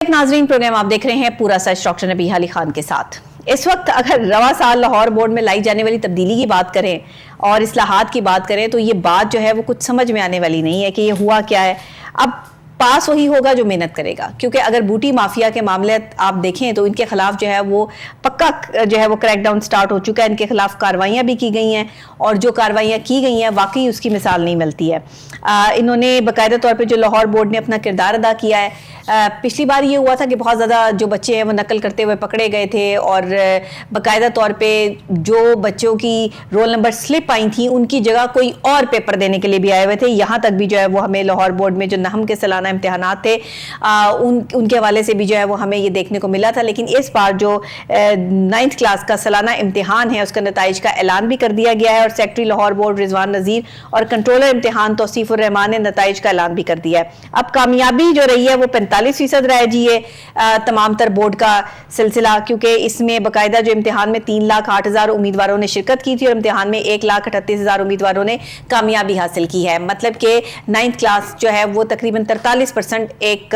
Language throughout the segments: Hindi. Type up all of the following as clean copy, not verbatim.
नाजरीन, प्रोग्राम आप देख रहे हैं पूरा सच डॉक्टर नबीहा अली खान के साथ। इस वक्त अगर रवा साल लाहौर बोर्ड में लाई जाने वाली तब्दीली की बात करें और इस्लाहात की बात करें तो ये बात जो है वो कुछ समझ में आने वाली नहीं है कि ये हुआ क्या है। अब पास वही होगा जो मेहनत करेगा, क्योंकि अगर बूटी माफिया के मामले आप देखें तो इनके खिलाफ जो है वो पक्का जो है वो क्रैकडाउन स्टार्ट हो चुका है। इनके खिलाफ कार्रवाइयाँ भी की गई हैं और जो कार्रवाइयाँ की गई हैं वाकई उसकी मिसाल नहीं मिलती है। इन्होंने बाकायदा तौर पे जो लाहौर बोर्ड ने अपना किरदार अदा किया है। पिछली बार ये हुआ था कि बहुत ज़्यादा जो बच्चे हैं वो नकल करते हुए पकड़े गए थे और बाकायदा तौर पे जो बच्चों की रोल नंबर स्लिप आई थी उनकी जगह कोई और पेपर देने के लिए भी आए हुए थे। यहाँ तक भी जो है वो हमें लाहौर बोर्ड में जो नहम के सालाना इम्तिहानात थे उनके हवाले से भी जो है वो हमें ये देखने को मिला था। लेकिन इस बार जो 9th क्लास का सालाना इम्तिहान है उसका नताइज का ऐलान भी कर दिया गया है और सेक्रेटरी लाहौर बोर्ड रिजवान नज़ीर और कंट्रोलर इम्तिहान तौसीफुर रहमान ने नताइज का ऐलान भी कर दिया है। अब कामयाबी जो रही है वो 45% रह जी है तमाम तर बोर्ड का सिलसिला, क्योंकि इसमें बाकायदा जो इम्तिहान में 3,08,000 उम्मीदवारों ने शिरकत की थी और इम्तिहान में 1,38,000 उम्मीदवारों ने कामयाबी हासिल की है। मतलब कि 9th क्लास जो है वो तकरीबन 43% एक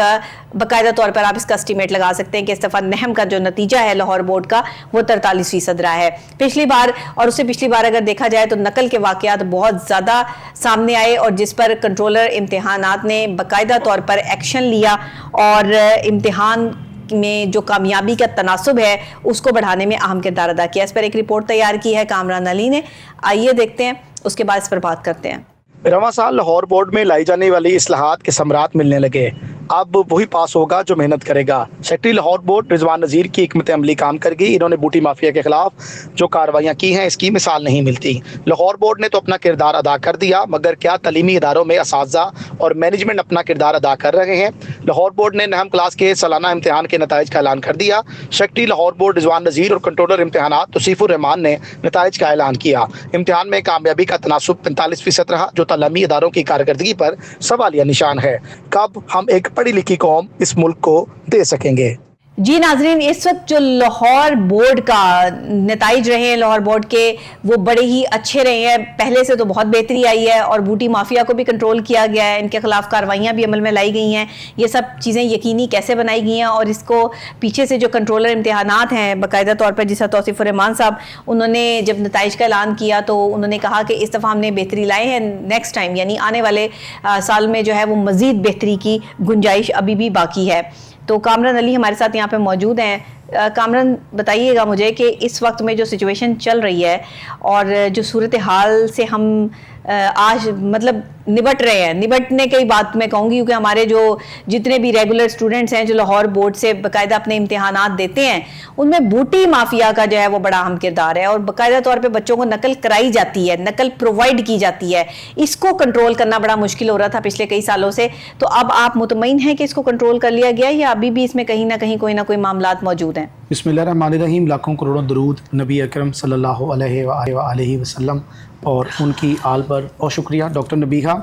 बाकायदा तौर पर आप इसका एस्टीमेट लगा सकते हैं कि इस दफा नहम का जो नतीजा है लाहौर बोर्ड का वो 43% रहा है। पिछली बार और उससे पिछली बार अगर देखा जाए तो नकल के वाकयात बहुत ज़्यादा सामने आए और जिस पर कंट्रोलर इम्तिहानात ने बाकायदा तौर पर एक्शन लिया और इम्तिहान में जो कामयाबी का तनासुब है उसको बढ़ाने में अहम किरदार अदा किया। इस पर एक रिपोर्ट तैयार की है कामरान अली ने, आइए देखते हैं, उसके बाद इस पर बात करते हैं। रवां साल लाहौर बोर्ड में लाई जाने वाली इस्लाहात के समरात मिलने लगे। अब वही पास होगा जो मेहनत करेगा। सेक्रेटरी लाहौर बोर्ड रिजवान नज़ीर की हिकमत अमली काम कर गई। इन्होंने बूटी माफिया के खिलाफ जो कार्रवाइयाँ की हैं इसकी मिसाल नहीं मिलती। लाहौर बोर्ड ने तो अपना किरदार अदा कर दिया, मगर क्या तलीमी इदारों में असातिज़ा और मैनेजमेंट अपना किरदार अदा कर रहे हैं? लाहौर बोर्ड ने नहम क्लास के सालाना इम्तिहान के नताइज का ऐलान कर दिया। सेक्रेटरी लाहौर बोर्ड रिजवान नज़ीर और कंट्रोलर इम्तिहानात तौसीफुर रहमान ने नताइज का ऐलान किया। इम्तिहान में कामयाबी का तनासुब 45% रहा, जो तलीमी इदारों की कारकर्दगी पर सवालिया निशान है। कब हम एक पढ़ी लिखी कौम इस मुल्क को दे सकेंगे? जी नाजरीन, इस वक्त जो लाहौर बोर्ड का नताइज रहे हैं लाहौर बोर्ड के वो बड़े ही अच्छे रहे हैं। पहले से तो बहुत बेहतरी आई है और बूटी माफिया को भी कंट्रोल किया गया है, इनके खिलाफ कार्रवाइयाँ भी अमल में लाई गई हैं। ये सब चीज़ें यकीनी कैसे बनाई गई हैं और इसको पीछे से जो कंट्रोलर इम्तिहानात हैं बाकायदा तौर पर जिस तौसीफुर रहमान साहब उन्होंने जब नताइज का ऐलान किया तो उन्होंने कहा कि इस दफ़ा हमने बेहतरी लाई है, नेक्स्ट टाइम यानी आने वाले साल में जो है वो मज़ीद बेहतरी की गुंजाइश अभी भी बाकी है। तो कामरान अली हमारे साथ यहाँ पे मौजूद हैं। कामरान, बताइएगा मुझे कि इस वक्त में जो सिचुएशन चल रही है और जो सूरत हाल से हम आज मतलब निपट रहे हैं, निपटने की बात मैं कहूँगी क्योंकि हमारे जो जितने भी रेगुलर स्टूडेंट्स हैं जो लाहौर बोर्ड से बाकायदा अपने इम्तिहानात देते हैं उनमें बूटी माफिया का जो है वो बड़ा अहम किरदार है और बाकायदा तौर पे बच्चों को नकल कराई जाती है, नकल प्रोवाइड की जाती है। इसको कंट्रोल करना बड़ा मुश्किल हो रहा था पिछले कई सालों से, तो अब आप मुतमईन हैं कि इसको कंट्रोल कर लिया गया या अभी भी इसमें कहीं ना कहीं कोई ना कोई मामलात मौजूद हैं? बिस्मिल्लाहिर्रहमानिर्रहीम। लाखों करोड़ों दरूद नबी अकरम सल्लल्लाहु अलैहि वसल्लम और उनकी आल पर और शुक्रिया डॉक्टर नबीहा।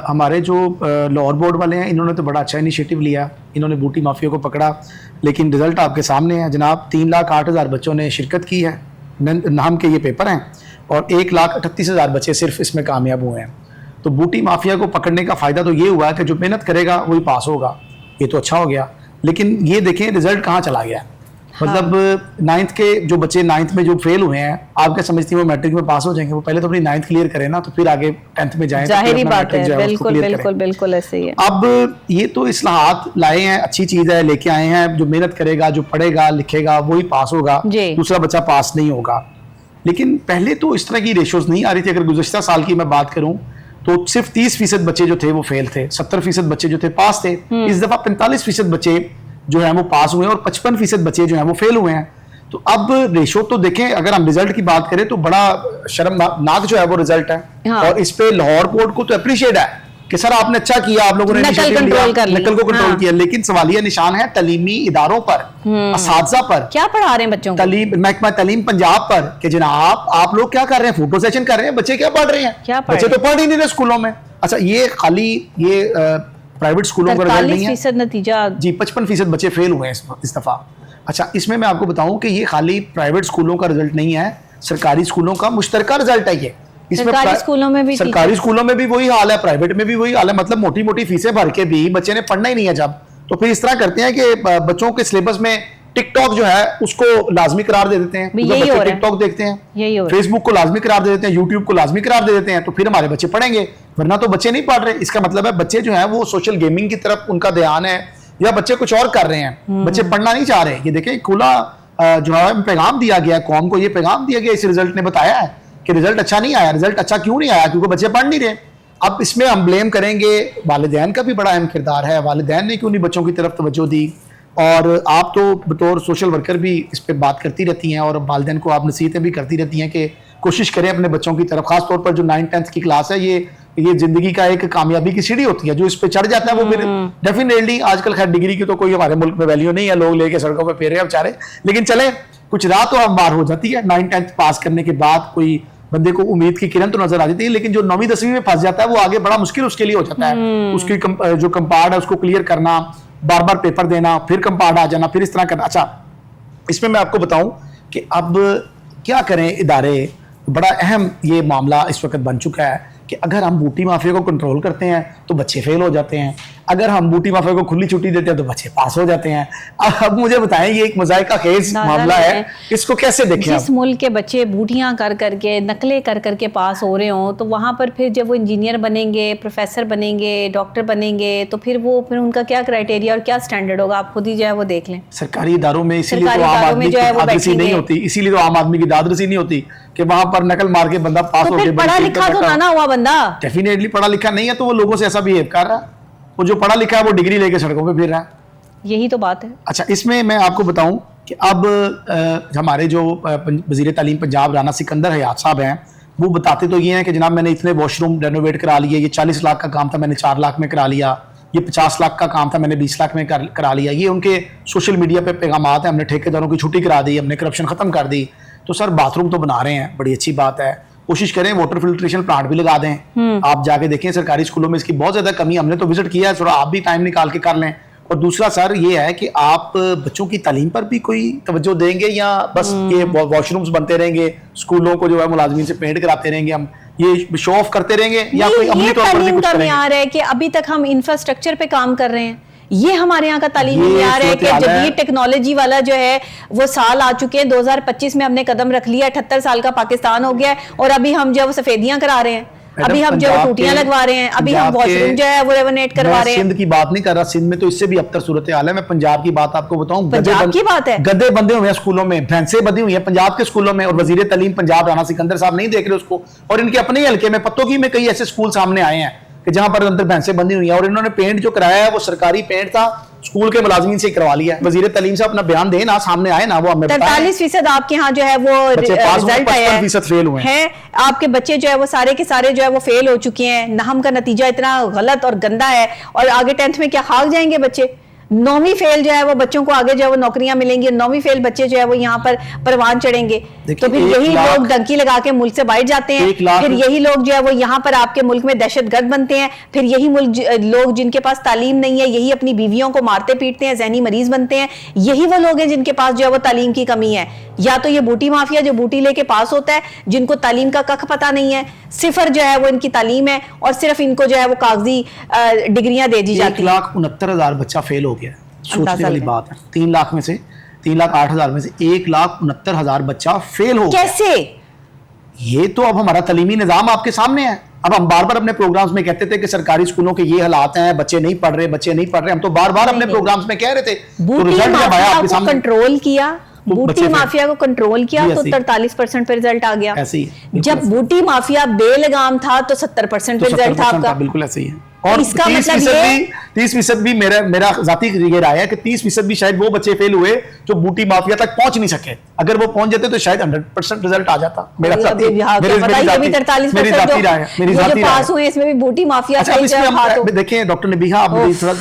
हमारे जो लाहौर बोर्ड वाले हैं इन्होंने तो बड़ा अच्छा इनिशिएटिव लिया, इन्होंने बूटी माफिया को पकड़ा, लेकिन रिज़ल्ट आपके सामने है जनाब। 3,08,000 बच्चों ने शिरकत की है, नाम के ये पेपर हैं और 1,38,000 बच्चे सिर्फ इसमें कामयाब हुए हैं। तो बूटी माफिया को पकड़ने का फ़ायदा तो ये हुआ कि जो मेहनत करेगा वही पास होगा, ये तो अच्छा हो गया। लेकिन ये देखें रिज़ल्ट कहाँ चला गया। मतलब 9th के जो बच्चे 9th में जो फेल हुए हैं, आप क्या समझती हैं वो मैट्रिक में पास हो जाएंगे? वो पहले तो अपनी 9th क्लियर करें ना, तो फिर आगे 10th में जाएं। जाहिर बात है, बिल्कुल बिल्कुल बिल्कुल ऐसे ही है। अब ये तो इस्लाहात लाए हैं, अच्छी चीज है, लेके आए हैं। जो मेहनत करेगा, जो पढ़ेगा लिखेगा वही पास होगा, दूसरा बच्चा पास नहीं होगा। लेकिन पहले तो इस तरह की रेशोज नहीं आ रही थी। अगर गुज़श्ता साल की मैं बात करूं तो सिर्फ 30% बच्चे जो थे वो फेल थे, 70% बच्चे जो थे पास थे। इस दफा 45% बच्चे जो है वो पास हुए हैं और 55% बच्चे जो हैं वो फेल हुए हैं। तो अब रेशो तो देखें, अगर हम रिजल्ट की बात करें तो बड़ा शर्मनाक जो है वो रिजल्ट है। हाँ। और इस पे लाहौर बोर्ड को तो अप्रिशिएट है कि सर आपने अच्छा किया, आप लोगों ने नकल को कंट्रोल किया। लेकिन सवालिया निशान है तलीमी इदारों पर, असातिज़ा पर। क्या पढ़ा रहे हैं बच्चों को? महकमा तालीम पंजाब पर कि जनाब आप लोग क्या कर रहे हैं, फोटो सेशन कर रहे हैं, बच्चे क्या पढ़ रहे हैं? बच्चे तो पढ़ ही नहीं रहे स्कूलों में। अच्छा, ये खाली ये प्राइवेट स्कूलों का रिजल्ट नहीं है नतीजा जी, 55% बच्चे फेल हुए हैं इस दफा। अच्छा, इसमें मैं आपको बताऊं कि ये खाली प्राइवेट स्कूलों का रिजल्ट नहीं है, सरकारी स्कूलों का मुश्तरका रिजल्ट है ये। सरकारी स्कूलों में भी वही हाल है, प्राइवेट में भी वही हाल है। मतलब मोटी मोटी फीसें भर के भी बच्चे ने पढ़ना ही नहीं है। जब तो फिर इस तरह करते हैं कि बच्चों के सिलेबस में टिकटॉक जो है उसको लाजमी करार दे देते हैं, यही हो रहा है, टिकटॉक देखते हैं, यही हो रहा है। फेसबुक को लाजमी करार दे देते हैं, यूट्यूब को लाजमी करार दे देते हैं, तो फिर हमारे बच्चे पढ़ेंगे, वरना तो बच्चे नहीं पढ़ रहे। इसका मतलब है बच्चे जो है वो सोशल गेमिंग की तरफ उनका ध्यान है, या बच्चे कुछ और कर रहे हैं, बच्चे पढ़ना नहीं चाह रहे। ये देखिए खुला जो है पैगाम दिया गया कौम को, ये पैगाम दिया गया, इस रिजल्ट ने बताया है कि रिजल्ट अच्छा नहीं आया। रिजल्ट अच्छा क्यों नहीं आया? क्योंकि बच्चे पढ़ नहीं रहे। अब इसमें हम ब्लेम करेंगे, वालिदैन का भी बड़ा अहम किरदार है, वालिदैन ने क्यों नहीं बच्चों की तरफ तवज्जो दी। और आप तो बतौर सोशल वर्कर भी इस पर बात करती रहती हैं और वालिदैन को आप नसीहतें भी करती रहती हैं कि कोशिश करें अपने बच्चों की तरफ, खास तौर पर जो 9th-10th की क्लास है, ये जिंदगी का एक कामयाबी की सीढ़ी होती है। जो इस पे चढ़ जाता है वो फिर डेफिनेटली, आजकल खैर डिग्री की तो कोई हमारे मुल्क में वैल्यू नहीं है, लोग लेके सड़कों पे फेर रहे हैं बेचारे, लेकिन चले कुछ राह तो हमवार हो जाती है। 9th-10th पास करने के बाद कोई बंदे को उम्मीद की किरण तो नजर आ जाती है, लेकिन जो 9वीं-10वीं में फंस जाता है वो आगे बड़ा मुश्किल उसके लिए हो जाता है। उसकी जो कंपार्ट है उसको क्लियर करना, बार बार पेपर देना, फिर कंपार्ट आ जाना, फिर इस तरह करना। अच्छा, इसमें मैं आपको बताऊं कि अब क्या करें इदारे, बड़ा अहम ये मामला इस वक्त बन चुका है कि अगर हम बूटी माफिया को कंट्रोल करते हैं तो बच्चे फेल हो जाते हैं, अगर हम बूटी माफिया को खुली छुट्टी देते हैं तो बच्चे पास हो जाते हैं। अब मुझे बताएं, ये एक मजाइका खेज मामला है, इसको कैसे देखें? जिस मुल्क के बच्चे बूटियां कर करके, नकलें कर करके पास हो रहे हों, तो वहां पर फिर जब वो इंजीनियर बनेंगे, प्रोफेसर बनेंगे, डॉक्टर बनेंगे, तो फिर उनका क्या क्राइटेरिया और क्या स्टैंडर्ड होगा? आप खुद ही जो है वो देख लें। सरकारी इदारों में इसीलिए तो आम आदमी की दादरसी नहीं होती, इसीलिए तो आम आदमी की दादरसी नहीं होती कि वहां पर नकल मार के बंदा पास हो गया। पढ़ा लिखा तो ना हुआ बंदा, डेफिनेटली पढ़ा लिखा नहीं है तो वो लोगों से ऐसा बिहेव कर रहा है, वो जो पढ़ा लिखा है वो डिग्री लेके सड़कों पे फिर रहा है। यही तो बात है। अच्छा, इसमें मैं आपको बताऊं कि अब हमारे जो वजीर तालीम पंजाब राना सिकंदर हयात साहब हैं, वो बताते तो ये हैं कि जनाब मैंने इतने वॉशरूम रेनोवेट करा लिए, ये 40 लाख का काम था मैंने 4 लाख में करा लिया, ये 50 लाख का काम था मैंने 20 लाख में करा लिया। ये उनके सोशल मीडिया पे पैगामात हैं, हमने ठेकेदारों की छुट्टी करा दी, हमने करप्शन खत्म कर दी। तो सर बाथरूम तो बना रहे हैं, बड़ी अच्छी बात है, कोशिश करें वाटर फिल्ट्रेशन प्लांट भी लगा दें। आप जाके देखें सरकारी स्कूलों में इसकी बहुत ज्यादा कमी, हमने तो विजिट किया है, थोड़ा आप भी टाइम निकाल के कर लें। और दूसरा सर ये है कि आप बच्चों की तालीम पर भी कोई तवज्जो देंगे या बस ये वॉशरूम्स बनते रहेंगे, स्कूलों को जो है मुलाजमीन से पेंट कराते रहेंगे, हम ये शो ऑफ करते रहेंगे, या कोई अमली तौर पर भी कुछ करेंगे? यार है कि अभी तक हम इंफ्रास्ट्रक्चर पे काम कर रहे हैं, ये हमारे यहाँ का तालीमी मियार है कि जदीद टेक्नोलॉजी वाला जो है वो साल आ चुके हैं। 2025 में हमने कदम रख लिया, 78 साल का पाकिस्तान हो गया है, और अभी हम जो सफेदियां करा रहे हैं, अभी हम जो टूटियां लगवा रहे हैं, अभी हम वॉशरूम जो है वो रेनोवेट करवा रहे हैं। सिंध की बात नहीं कर रहा, सिंध में तो इससे भी अबतर सूरत हाल है। मैं पंजाब की बात आपको बताऊं, पंजाब की बात है, गद्दे बंधे हुए हैं स्कूलों में, भैंसे बंधी हुई है पंजाब के स्कूलों में, और वजीर तालीम पंजाब राना सिकंदर साहब नहीं देख रहे उसको। और इनके अपने ही हल्के में पत्तों में कई ऐसे स्कूल सामने आए हैं कि जहां पर अंदर भैंसे बंधी हुई है, और इन्होंने पेंट जो कराया है वो सरकारी पेंट था, स्कूल के मुलाजमीन से करवा लिया है। वजीर तालीम से अपना बयान दे ना, सामने आए ना, वो हमें 43% आपके यहाँ जो है वो रिजल्ट आया है, 55% फेल हुए हैं। आपके बच्चे जो है वो सारे के सारे जो है वो फेल हो चुके हैं। नाहम का नतीजा इतना गलत और गंदा है, और आगे 10th में क्या खाक जाएंगे बच्चे। 9वीं फेल जो है वो बच्चों को आगे जो है वो नौकरियां मिलेंगी, 9वीं फेल बच्चे जो है वो यहाँ पर परवान चढ़ेंगे। तो फिर यही लोग डंकी लगा के मुल्क से बाहर जाते हैं, फिर यही लोग जो है वो यहाँ पर आपके मुल्क में दहशतगर्द बनते हैं, फिर यही लोग जिनके पास तालीम नहीं है, यही अपनी बीवियों को मारते पीटते हैं, जहनी मरीज बनते हैं। यही वो लोग हैं जिनके पास जो है वो तालीम की कमी है। या तो ये बूटी माफिया जो बूटी लेके पास होता है, जिनको तालीम का कख पता नहीं है, सिफर जो है वो इनकी तालीम है, और सिर्फ इनको जो है वो कागजी डिग्रियां दे दी जाती है। 1,69,000 बच्चा फेल हो गया, सोचने वाली बात है। 3 लाख में से 3,08,000 में से 1,69,000 बच्चा फेल हो गया। कैसे? ये तो अब हमारा तालीमी निजाम आपके सामने है। अब हम बार बार अपने प्रोग्राम्स में कहते थे कि सरकारी स्कूलों के ये हालात हैं, बच्चे नहीं पढ़ रहे, बच्चे नहीं पढ़ रहे, हम तो बार बार अपने प्रोग्राम्स में कह रहे थे। तो रिजल्ट जब आया आपके सामने, कंट्रोल किया, बूटी माफिया को कंट्रोल किया तो 43% पे रिजल्ट आ गया। जब बूटी माफिया बेलगाम था तो 70% पे रिजल्ट था आपका। बिल्कुल ऐसे ही है। और 30% भी मेरा जाती ये राय है कि 30% भी शायद वो बच्चे फेल हुए जो बूटी माफिया तक पहुंच नहीं सके। अगर वो पहुंच जाते तो शायद 100% रिजल्ट आ जाता। मेरी जाती पास हुए इसमें भी बूटी माफिया। देखिए डॉक्टर नबीहा, आप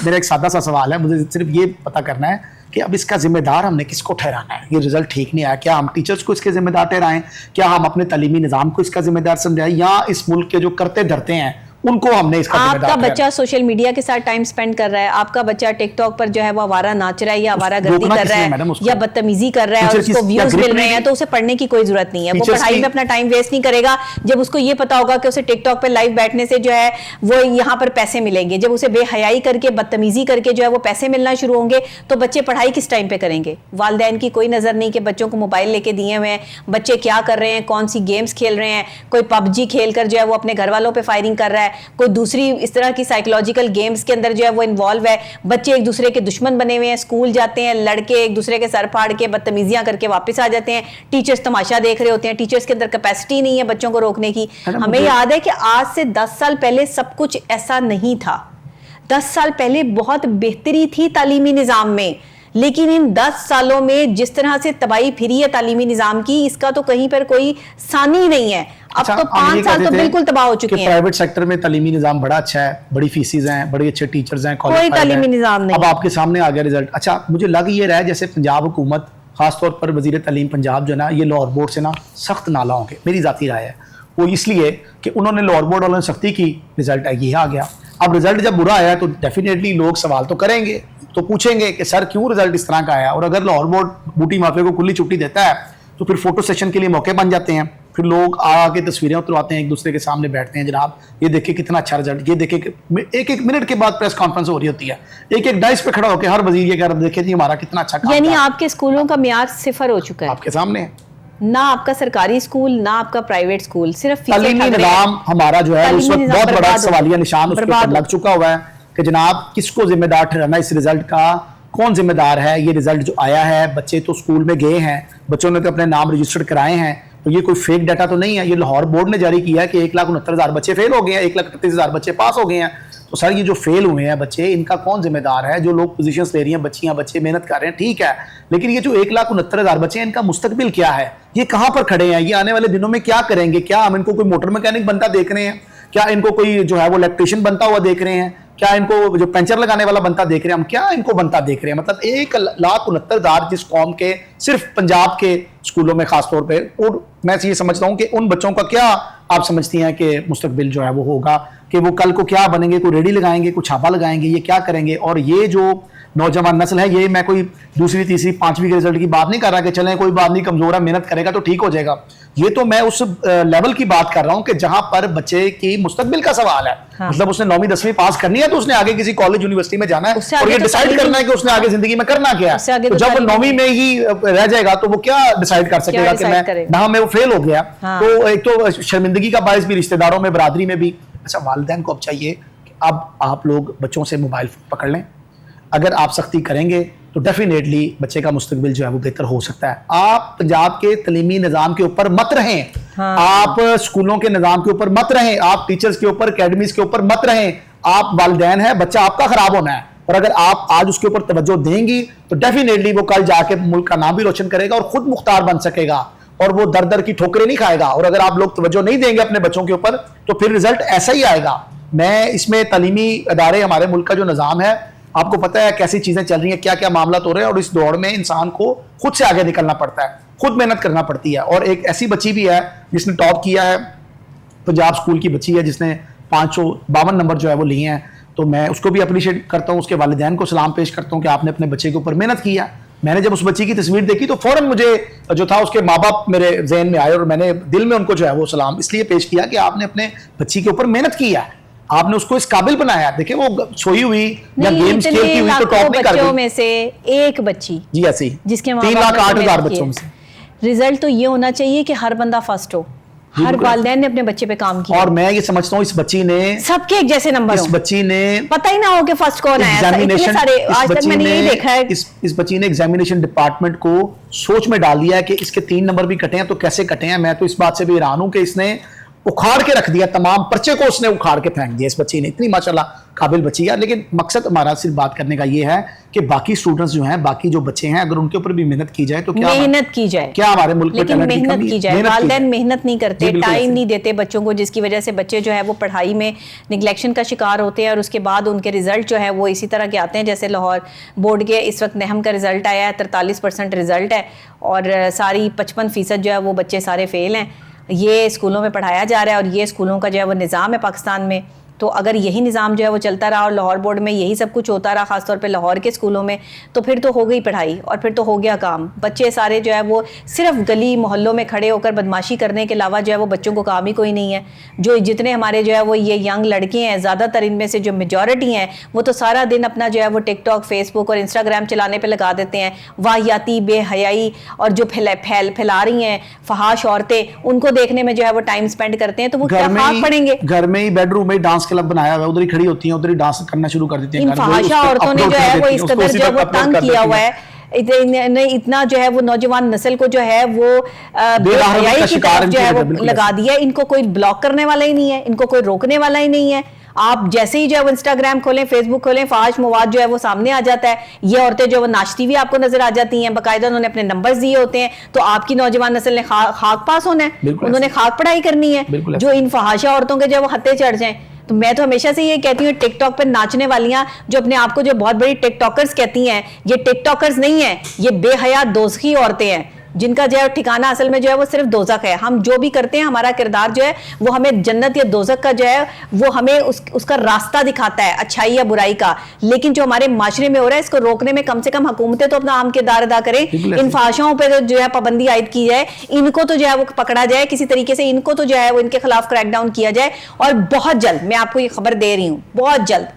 मेरा एक सादा सा सवाल है, मुझे सिर्फ ये पता करना है कि अब इसका जिम्मेदार हमने किसको ठहराना है? ये रिजल्ट ठीक नहीं आया, क्या हम टीचर्स को इसके जिम्मेदार ठहराएं, क्या हम अपने तालीमी निज़ाम को इसका जिम्मेदार समझाएं, या इस मुल्क के जो करते धरते हैं उनको हमने इसका आपका जिम्मेदार बच्चा ठहराया। सोशल मीडिया के साथ टाइम स्पेंड कर रहा है, आपका बच्चा टिकटॉक पर जो है वो आवारा नाच रहा है या आवारा गर्दी रोकना कर रहा किसने मैडम है उसको? या बदतमीजी कर रहा है और टीचर उसको किस- या व्यूज ग्रिप मिल रहे नहीं हैं, तो उसे पढ़ने की कोई जरूरत नहीं है। वो टीचर्स पढ़ाई की- में अपना टाइम वेस्ट नहीं करेगा जब उसको ये पता होगा कि उसे टिकटॉक पे लाइव बैठने से जो है वो यहाँ पर पैसे मिलेंगे। जब उसे बेहयाई करके बदतमीजी करके जो है वो पैसे मिलना शुरू होंगे तो बच्चे पढ़ाई किस टाइम पे करेंगे? वालिदैन की कोई नजर नहीं कि बच्चों को मोबाइल लेके दिए हुए हैं, बच्चे क्या कर रहे हैं, कौन सी गेम्स खेल रहे हैं। कोई पबजी खेल कर जो है वो अपने घर वालों पे फायरिंग कर रहा है, कोई दूसरी इस तरह की साइकोलॉजिकल गेम्स के अंदर जो है वो इन्वॉल्व है। बच्चे एक दूसरे के दुश्मन बने हुए हैं, स्कूल जाते हैं, लड़के एक दूसरे के सर फाड़ के बदतमीजियां करके वापस आ जाते हैं, टीचर्स तमाशा देख रहे होते हैं, टीचर्स के अंदर कैपेसिटी नहीं है बच्चों को रोकने की। मैडम, हमें मुझे- याद है कि आज से 10 साल पहले सब कुछ ऐसा नहीं था। 10 साल पहले बहुत बेहतरी थी तालीमी निज़ाम में, लेकिन इन 10 सालों में जिस तरह से तबाही फिरी है तालीमी निज़ाम की, इसका तो कहीं पर कोई सानी नहीं है। अब अच्छा, तो हम ये 5 साल तो कहते थे बिल्कुल तबाह हो कि चुके हैं। प्राइवेट सेक्टर में तालीमी निज़ाम बड़ा अच्छा है, बड़ी फीसिस हैं, बड़े अच्छे टीचर्स हैं, qualified तालीमी हैं। निज़ाम नहीं अब है। आपके सामने आ गया रिजल्ट। अच्छा, मुझे लग ये रहा है जैसे पंजाब हुकूमत, खासतौर पर वजीर तालीम पंजाब जो है ना, ये लाहौर बोर्ड से ना सख्त नाला होंगे, मेरी ज़ाती राय है। वो इसलिए कि उन्होंने लाहौर बोर्ड वालों ने सख्ती की, रिजल्ट ये आ गया। अब रिजल्ट जब बुरा आया तो डेफिनेटली लोग सवाल तो करेंगे, तो पूछेंगे कि सर क्यों रिजल्ट इस तरह का आया। और अगर लाहौर बोर्ड बूटी माफिया को खुली छुट्टी देता है तो फिर फोटो सेशन के लिए मौके बन जाते हैं, फिर लोग आके तस्वीरें उतरवाते हैं, एक दूसरे के सामने बैठते हैं, जनाब ये देखिए कितना अच्छा रिजल्ट, ये देखिए एक एक मिनट के बाद प्रेस कॉन्फ्रेंस हो रही होती है, एक एक डाइस पे खड़ा होकर हर वजीर ये कह रहा देखिए जी हमारा कितना अच्छा काम यानी था। आपके स्कूलों का मियार सिफर हो चुका है, आपके सामने है। ना आपका सरकारी स्कूल ना आपका प्राइवेट स्कूल, सिर्फ फीसें तालीमी ठग रहे हैं। निज़ाम हमारा जो है उस तालीमी वक्त निज़ाम बहुत बड़ा बर्बाद हो सवालिया गया। निशान उसके बर्बाद ऊपर हो लग चुका हुआ है कि जनाब किसको जिम्मेदार ठहराना इस रिजल्ट का, कौन जिम्मेदार है। ये रिजल्ट जो आया है, बच्चे तो स्कूल में गए हैं, बच्चों ने तो अपने नाम रजिस्टर्ड कराए हैं, तो ये कोई फेक डाटा तो नहीं है। ये लाहौर बोर्ड ने जारी किया है कि 1,69,000 बच्चे फेल हो गए हैं, 1,38,000 बच्चे पास हो गए हैं। तो सर ये जो फेल हुए हैं बच्चे, इनका कौन जिम्मेदार है? जो लोग पोजीशंस ले रही हैं, बच्चियां बच्चे मेहनत कर रहे हैं, ठीक है, लेकिन ये जो 1,69,000 बच्चे हैं, इनका मुस्तकबिल क्या है? ये कहाँ पर खड़े हैं? ये आने वाले दिनों में क्या करेंगे? क्या हम इनको कोई मोटर मैकेनिक बनता देख रहे हैं? क्या इनको कोई जो है वो इलेक्ट्रिशियन बनता हुआ देख रहे हैं? क्या इनको जो पंचर लगाने वाला बनता देख रहे हैं? हम क्या इनको बनता देख रहे हैं? मतलब 1,69,000 जिस कौम के सिर्फ पंजाब के स्कूलों में खासतौर पे, और मैं ये समझता हूँ कि उन बच्चों का क्या आप समझती हैं कि मुस्तकबिल जो है वो होगा, कि वो कल को क्या बनेंगे? कोई रेडी लगाएंगे, कोई छापा लगाएंगे, ये क्या करेंगे? और ये जो नौजवान नस्ल है, ये मैं कोई दूसरी तीसरी पांचवी के रिजल्ट की बात नहीं कर रहा कि चलें कोई बात नहीं, कमजोर है, मेहनत करेगा तो ठीक हो जाएगा। ये तो मैं उस लेवल की बात कर रहा हूँ कि जहां पर बच्चे की मुस्तकबिल का सवाल है। हाँ। मतलब उसने 9वीं 10वीं पास करनी है तो उसने आगे किसी कॉलेज यूनिवर्सिटी में जाना है उससे और आगे ये तो डिसाइड तालीम- करना है कि उसने आगे जिंदगी में करना क्या उससे है। आगे तो तो जब वो तालीम- 9वीं में ही रह जाएगा तो वो क्या डिसाइड कर सकेगा कि decide मैं करेगा? ना मैं वो फेल हो गया। हाँ। तो एक तो शर्मिंदगी का बायस भी रिश्तेदारों में, बरादरी में भी। अच्छा, वालिदैन को अब चाहिए कि अब आप लोग बच्चों से मोबाइल पकड़ लें। अगर आप सख्ती करेंगे तो डेफिनेटली बच्चे का मुस्तकबिल जो है वो बेहतर हो सकता है। आप पंजाब के तलीमी निज़ाम के ऊपर मत रहें, हाँ। आप स्कूलों के निज़ाम के ऊपर मत रहें, आप टीचर्स के ऊपर, अकेडमीज के ऊपर मत रहें। आप वालिदैन हैं, बच्चा आपका खराब होना है, और अगर आप आज उसके ऊपर तवज्जो देंगी तो डेफिनेटली वो कल जाके मुल्क का नाम भी रोशन करेगा और खुद मुख्तार बन सकेगा, और वो दर दर की ठोकरें नहीं खाएगा। और अगर आप लोग तवज्जो नहीं देंगे अपने बच्चों के ऊपर तो फिर रिजल्ट ऐसा ही आएगा। मैं इसमें तालीमी अदारे, हमारे मुल्क का जो निज़ाम है, आपको पता है कैसी चीजें चल रही हैं, क्या क्या मामला हो रहे हैं, और इस दौड़ में इंसान को खुद से आगे निकलना पड़ता है, खुद मेहनत करना पड़ती है। और एक ऐसी बच्ची भी है जिसने टॉप किया है, पंजाब स्कूल की बच्ची है जिसने 552 नंबर जो है वो लिए हैं, तो मैं उसको भी अप्रिशिएट करता हूँ, उसके वालिदैन को सलाम पेश करता हूँ कि आपने अपने बच्चे के ऊपर मेहनत किया। मैंने जब उस बच्ची की तस्वीर देखी तो फौरन मुझे जो था उसके माँ बाप मेरे जहन में आए, और मैंने दिल में उनको जो है वो सलाम इसलिए पेश किया कि आपने अपने बच्ची के ऊपर मेहनत की है, आपने उसको इस काबिल बनाया। देखिए वो सोई हुई या नहीं, गेम्स इतने खेलती हुई तो लाखों टॉप नहीं कर बच्चों गई में से एक बच्ची जी, ऐसी जिसके 3,08,000 बच्चों में से। रिजल्ट तो ये होना चाहिए कि हर बंदा फर्स्ट हो, हर बिल्कुल। वालिदैन ने अपने बच्चे पे काम किया, और मैं ये समझता हूँ इस बच्ची ने सबके एक जैसे नंबर इस हो, बच्ची ने पता ही ना हो कि फर्स्ट कौन आया। इतने एग्जामिनेशन सारे आज तक मैंने यही देखा है। इस बच्ची ने एग्जामिनेशन डिपार्टमेंट को सोच में डाल दिया है कि इसके 3 नंबर भी कटे हैं तो कैसे कटे हैं। मैं तो इस बात से भी हैरान हूं कि इसने उखाड़ के रख दिया, तमाम पर्चे को उसने उखाड़ के फेंक दिया। इस बच्ची ने इतनी माशाल्लाह काबिल बच्ची है। लेकिन मकसद हमारा सिर्फ बात करने का ये है कि बाकी स्टूडेंट्स जो हैं, बाकी जो बच्चे हैं, अगर उनके ऊपर भी मेहनत की जाए तो क्या मेहनत की जाए, क्या हमारे मुल्क में लेकिन talent की मेहनत कमी है? की जाए। मेहनत की वालिदैन जाए। मेहनत नहीं जी, करते, बिल्कुल टाइम ऐसे। नहीं देते बच्चों को, जिसकी वजह से बच्चे जो है वो पढ़ाई में निगलेक्शन का शिकार होते हैं, और उसके बाद उनके रिजल्ट जो है वो इसी तरह के आते हैं। जैसे लाहौर बोर्ड के इस वक्त नहम का रिजल्ट आया है, 43% रिजल्ट है, और सारी 55% जो है वो बच्चे सारे फेल हैं। ये स्कूलों में पढ़ाया जा रहा है और ये स्कूलों का जो है वो निज़ाम है पाकिस्तान में। तो अगर यही निज़ाम जो है वो चलता रहा और लाहौर बोर्ड में यही सब कुछ होता रहा, ख़ासतौर पे लाहौर के स्कूलों में, तो फिर तो हो गई पढ़ाई और फिर तो हो गया काम। बच्चे सारे जो है वो सिर्फ गली मोहल्लों में खड़े होकर बदमाशी करने के अलावा जो है वो बच्चों को काम ही कोई नहीं है। जो जितने हमारे जो है वो ये यंग लड़के हैं, ज़्यादातर इनमें से जो मेजॉरिटी हैं वो तो सारा दिन अपना जो है वो टिकटॉक, फेसबुक और इंस्टाग्राम चलाने पर लगा देते हैं। वाहियाती, बेहयाई और जो फैला रही हैं फहाश औरतें, उनको देखने में जो है वो टाइम स्पेंड करते हैं। तो वो क्या खाक पड़ेंगे? घर में ही बेडरूम में डांस क्लब बनाया हुआ है, उधर ही खड़ी होती हैं, उधर ही डांस करना शुरू कर देती हैं। इन फहाशा औरतों ने जो है वो इस कदर जो है वो तंग किया हुआ है, इतना जो है वो नौजवान नस्ल को जो है वो बेहयाई की तरफ जो है वो लगा दिया। इनको कोई ब्लॉक करने वाला ही नहीं है, इनको कोई रोकने वाला ही नहीं है। आप जैसे ही जो है वो इंस्टाग्राम खोलें, फेसबुक खोलें, फहाश मवाद जो है वो सामने आ जाता है। ये औरतें जो वो नाचती हुई आपको नजर आ जाती हैं, बाकायदा उन्होंने अपने नंबर्स दिए होते हैं। तो आपकी नौजवान नस्ल ने खाक पास होना है, उन्होंने खाक पढ़ाई करनी है। जो इन फहाशा औरतों के जो वो हत्थे चढ़ जाएं। तो मैं तो हमेशा से ये कहती हूँ, टिकटॉक पर नाचने वालियां जो अपने आप को जो बहुत बड़ी टिकटॉकर्स कहती हैं, ये टिकटॉकर्स नहीं है, ये बेहया दोज़खी औरतें हैं जिनका जो है ठिकाना असल में जो है वो सिर्फ दोज़ख है। हम जो भी करते हैं, हमारा किरदार जो है वो हमें जन्नत या दोज़ख का जो है वो हमें उसका रास्ता दिखाता है, अच्छाई या बुराई का। लेकिन जो हमारे माशरे में हो रहा है, इसको रोकने में कम से कम हुकूमतें तो अपना अहम किरदार अदा करें। इन फहाशों पर जो है पाबंदी आयद की जाए, इनको तो जो है वो पकड़ा जाए किसी तरीके से, इनको तो जो है वो इनके खिलाफ क्रैकडाउन किया जाए। और बहुत जल्द, मैं आपको ये खबर दे रही हूँ, बहुत जल्द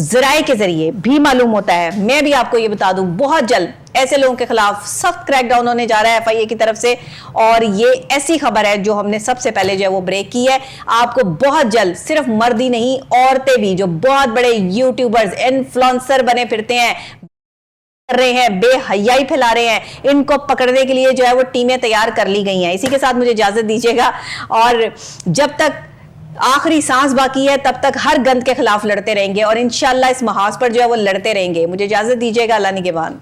ज़राए के जरिए भी मालूम होता है, मैं भी आपको ये बता दूं, बहुत जल्द ऐसे लोगों के खिलाफ सख्त क्रैकडाउन होने जा रहा है FIA की तरफ से। और ये ऐसी खबर है जो हमने सबसे पहले जो है वो ब्रेक की है। आपको बहुत जल्द, सिर्फ मर्द ही नहीं, औरतें भी जो बहुत बड़े यूट्यूबर्स, इन्फ्लुएंसर बने फिरते हैं, कर रहे हैं, बेहयाई फैला रहे हैं, इनको पकड़ने के लिए जो है वो टीमें तैयार कर ली गई हैं। इसी के साथ मुझे इजाजत दीजिएगा, और जब तक आखिरी सांस बाकी है तब तक हर गंद के खिलाफ लड़ते रहेंगे और इंशाल्लाह इस महाज पर जो है वो लड़ते रहेंगे। मुझे इजाजत दीजिएगा, अल्लाह निगहबान।